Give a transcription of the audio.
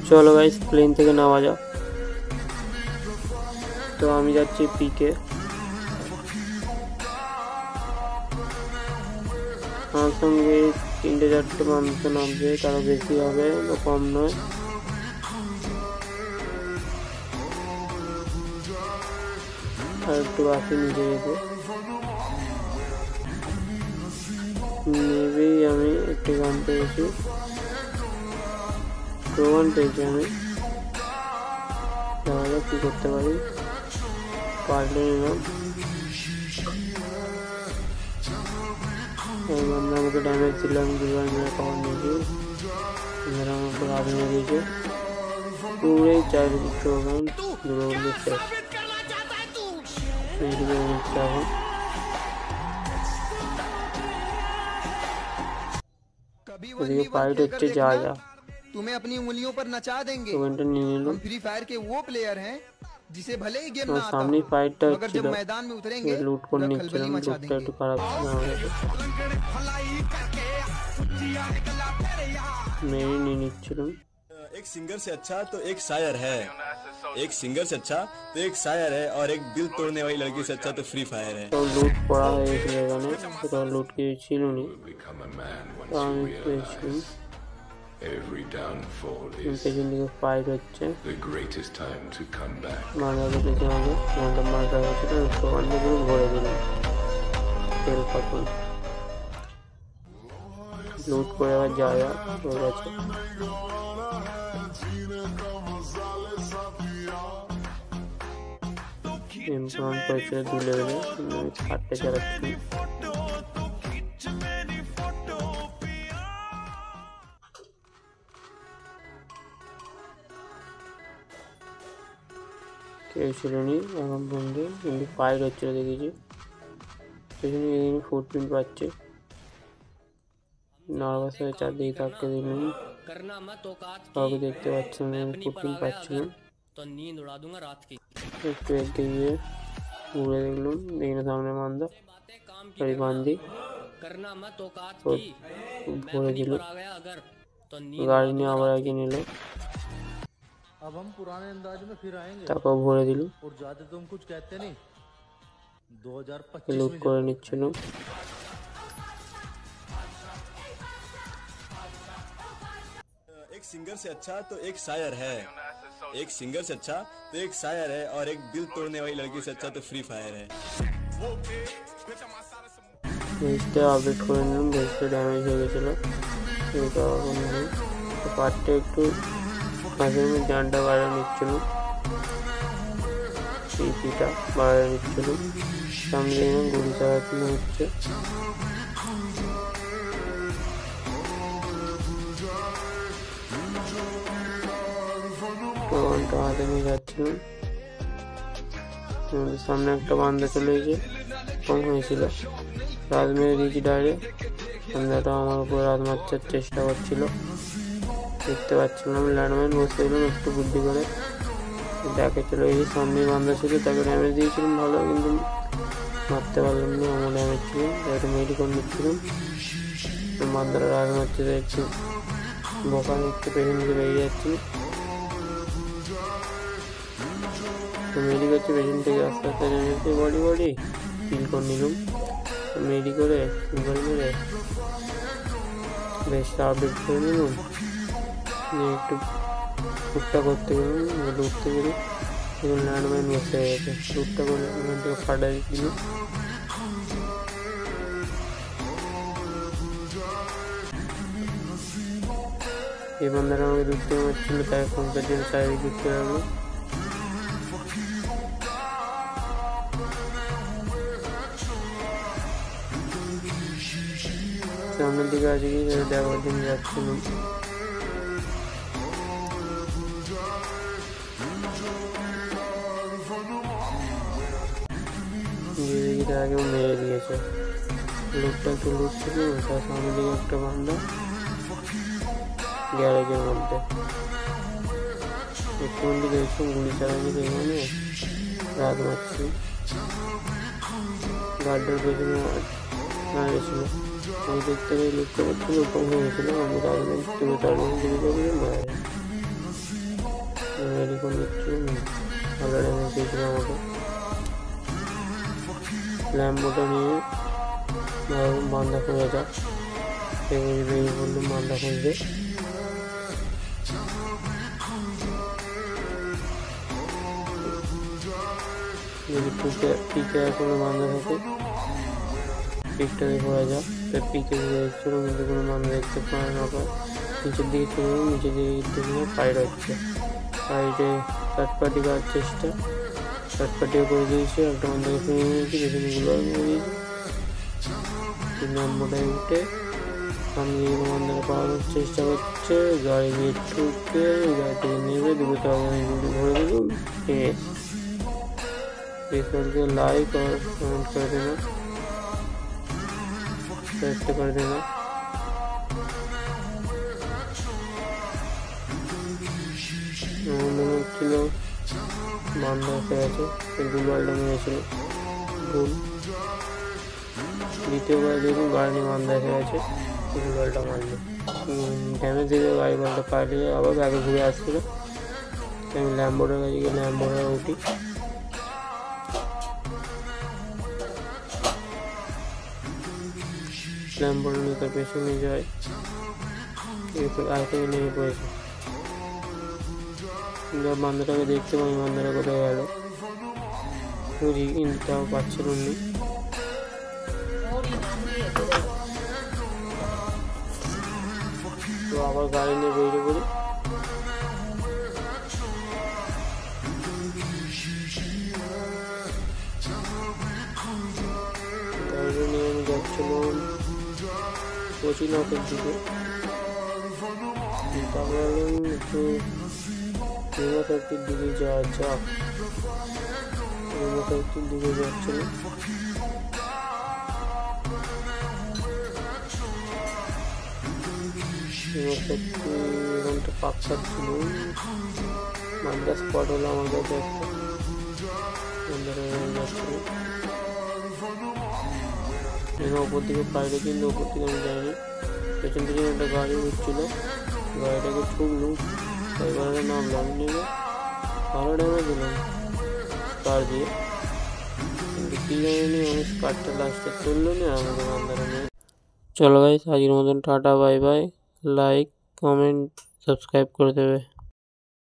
চলো guys plane থেকে নামা যাক। তো আমি যাচ্ছি পিকে। আমার সঙ্গে 3-4টে মানুষ নামবে, তারা বেশি হবে না কম নয়। আর একটু বাকি নিচে যেতে নেবেই আমি একটি গান পেয়েছি, প্রমাণ পেয়েছি আমি। তাহলে কি করতে পারি, পাল্টে নিলাম। আমাকে ড্যামেজ দিলাম, দুবার মেরে কভার নিয়েছি, আমার উপর আগুন দিয়েছে পুরো চারিদিকে ওখান দুটো শেষ। এদিকে ফাইট হচ্ছে, যা যা तुम्हें अपनी उंगलियों पर नचा देंगे। हम फ्री फायर के वो प्लेयर हैं जिसे भले ही गेम ना आता हो, मगर जब मैदान में उतरेंगे लूट को खलबली मचा देंगे। मेरी नहीं निकलूं। एक सिंगर से अच्छा तो एक शायर है, एक सिंगर से अच्छा तो एक शायर है, और एक दिल तोड़ने वाली लड़की से अच्छा तो फ्री फायर है। तो लूट पड़ा है इस जगह में, तो लूट की छिलू नहीं। Every downfall is फाइट হচ্ছে, the greatest time to come back. মারাকে পেছনে হবে, মারটা হচ্ছে তো সবাইকে পুরো ভরে দিল তেল পাতুন। লুট করে আবার যাওয়া হয়ে গেছে। ইমপ্রুভ করেছে 2 লেভেলে, আমি 8টে চালাচ্ছি। কেউ ছিল নি এখন বন্ধু, কিন্তু ফাইট হচ্ছিল দেখেছি। সেখানে 14 পাচ্ছে, নার্ভাস হয়ে চারদিকে তাকিয়ে দিলাম, কাউকে দেখতে পাচ্ছি না, 14 পাচ্ছিলাম। একটু এগিয়ে গিয়ে ঘুরে দেখলাম, দেখি না সামনে বান্ধা বান্দি ভরে দিল, গাড়ি নিয়ে আবার এগিয়ে নিল, अब हम पुराने अंदाज में फिर आएंगे তাকেও ভরে দিল। और ज्यादा तुम कुछ कहते नहीं। 2025 লুট করে নিচ্ছিল। एक सिंगर से अच्छा तो एक शायर है, एक सिंगर से अच्छा तो एक शायर है, और एक दिल तोड़ने वाली लड़की से अच्छा तो फ्री फायर है। বেসটা আপডেট করে নিলাম, বেসটা ড্যামেজ হয়ে গেছিলো, পার্টটা একটু মাঝে মাঝে জানটা বাইরে নিচ্ছিল, পিপিটা বাইরে নিচ্ছিল, সামনে গুলি চালানো হচ্ছে। ঘন্টা হাতে নিয়ে যাচ্ছিলাম, সামনে একটা বান্ধা চলে এসে কম হয়েছিল, রাত মেরে দিয়েছি ডাইরেক্ট। বান্ধাটা আমার উপর রাত মারচার চেষ্টা করছিল, দেখতে পাচ্ছিলাম। ল্যান্ডমাইন বসে দিলাম একটু বুদ্ধি করে, দেখে চলে গেছি। সামনে বান্ধা ছিল, তাকে ড্যামেজ দিয়েছিলাম ভালো, কিন্তু মারতে পারলাম না, আমার ড্যামেজ ছিল। একটু মেডিকল নিচ্ছিলাম, বান্ধারা রাগ মারছে, একটু বোকা একটু পেছন দিকে বেরিয়ে যাচ্ছি। মেডি করছে পেছন থেকে, আস্তে আস্তে নেমেছে, বডি বডি কিল করে নিলাম। মেডি করে মোবাইল মেরে বেশটা আপডেট করে নিলাম, নিয়ে একটু লুটটা করতে গেলাম, লুটতে গেলে এখন ল্যান্ডমাইন বসে গেছে, লুটটা করে ওখান থেকে ফাটাই দিল। এই বান্দারা আমাকে দূর থেকে মারছিল, তাই ফোনটার জন্য চারিদিকে ঘুরতে লাগলো। সামনের দিকে আছে কি দেখার জন্য যাচ্ছিলাম। আগেও মেরে দিয়েছে, লুটটা একটু লুট ছিল, তার সামনের দিকে একটা বান্ধা গ্যারেজের মধ্যে একটু দেখছিলাম, গুলি চালানি এখানে রাত মারছি। গার্ডের পেছনে মারেছিল, আমি দেখতে পেয়ে লুটতে পারছিল, কম হয়ে গেছিলাম। আমি রাত তুলে তার গুলি করে মারা যায়। গাড়ি কোন দিচ্ছিল ভালো ড্যামেজ দিয়েছিল আমাকে। ল্যাম্বোটা নিয়ে বান্দা খুঁজে যাক, সেগুলি বেরিয়ে পড়লাম বান্দা খুঁজতে। যদি পিকে কোনো বান্দা থাকে পিকটাকে ঘোরা যাক। পিকে ঘুরে দেখছিল কিন্তু কোনো বান্দা দেখতে পায় না পায়। নিচের দিকে চলে গেল, নিচের দিকে ফাইট হচ্ছে। ফাইটে থার্ড পার্টি করার চেষ্টা, থার্ড পার্টিও করে দিয়েছে। একটা বান্দাকে ফিরে নিয়েছি, পেছনে গুলো করে দিয়েছি। 3 নম্বরটায় উঠে সামনে দিকে বান্দাকে পাওয়ানোর চেষ্টা করছে। গাড়ি দিয়ে ঠুকে গাড়ি থেকে নেবে দুটো তরকারি ধরে দিল। ভিডিওকে লাইক और कमेंट कर देना, शेयर कर देना। মনে হচ্ছিল বান্দা এসে গেছে, গুলওয়ালটা মেরেছিল ভুল। দ্বিতীয়বার দেখুন গাড়ি নিয়ে বান্দা এসে গেছে, গুলওয়ালটা মারলো। ড্যামেজ দিয়ে গাড়ি বলটা পালিয়ে আবার ব্যাগে ঘুরে আসছিল। আমি ল্যাম্বোটার কাছে গিয়ে ল্যাম্বোটা উঠি। ল্যাম্বোটা নিয়ে তার পেছনে যায়, আগে থেকে নেমে পড়েছে। বান্দাটাকে দেখতে পাই, বান্দাটা কোথায় গেল খুঁজি কিন্তু তাও পাচ্ছিল না। তো আবার গাড়ি নিয়ে বেরিয়ে পড়ি। গাড়ি নিয়ে আমি যাচ্ছিলাম কোচিনকের দিকে। তারপর একটু রিমোটের দিকে যাওয়া যাক। রিমোটের দিকে যাচ্ছিল, এখানটা পাক খাচ্ছিল। বান্দা স্পট হলো আমার কাছে একটা, বান্দারা যাচ্ছিল। এখানে ওপর দিকে বাইরে, কিন্তু ওপর দিকে আমি যাইনি। পেছন পেছনে একটা গাড়ি উঠছিল, গাড়িটাকে ছুটলুম, গাড়িটা নামলাম, নেমে ভালো ড্যামেজ দিলাম স্কার দিয়ে। কিন্তু কি জানি আমি স্কারটা লাস্টে তুললো না আমাকে বান্দারা নিয়ে। চলো গাইস, আজকের মতন tata, bye bye. Like, comment, subscribe করে দেবে।